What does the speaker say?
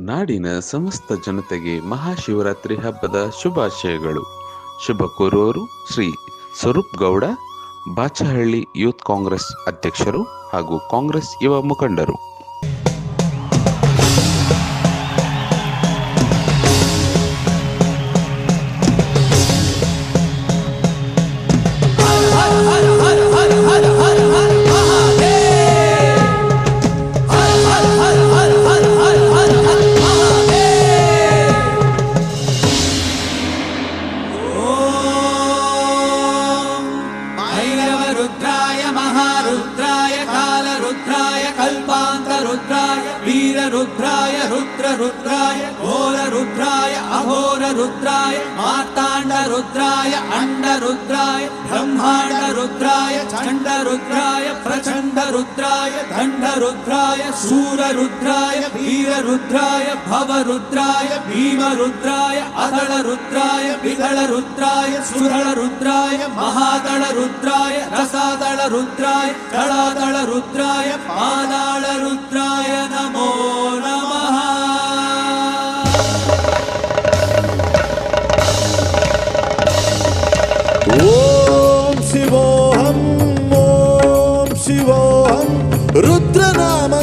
ನಾಡಿನ ಸಮಸ್ತ ಜನತೆಗೆ ಮಹಾಶಿವರಾತ್ರಿ ಹಬ್ಬದ ಶುಭಾಶಯಗಳು. ಶುಭ ಕೋರುವವರು ಶ್ರೀ ಸ್ವರೂಪ್ ಗೌಡ, ಬಾಚಹಳ್ಳಿ ಯೂತ್ ಕಾಂಗ್ರೆಸ್ ಅಧ್ಯಕ್ಷರು ಹಾಗೂ ಕಾಂಗ್ರೆಸ್ ಯುವ ಮುಖಂಡರು. रुद्राय महारुद्राय कालरुद्राय कल्पान्तरुद्राय वीररुद्राय रुद्ररुद्राय घोररुद्राय अघोररुद्राय मार्ताण्डरुद्राय अण्डरुद्राय ब्रह्माण्डरुद्राय चण्डरुद्राय प्रचण्डरुद्राय दण्डरुद्राय शूररुद्राय वीररुद्राय भवरुद्राय भीमरुद्राय अदलरुद्राय विदलरुद्राय सुदलरुद्राय महादलरुद्राय रसादलरुद्राय दलादलरुद्राय पादालरुद्राय नमो नमः. ಓಂ ಶಿವೋಹಂ, ಓಂ ಶಿವೋಹಂ. ರುದ್ರನಾಮ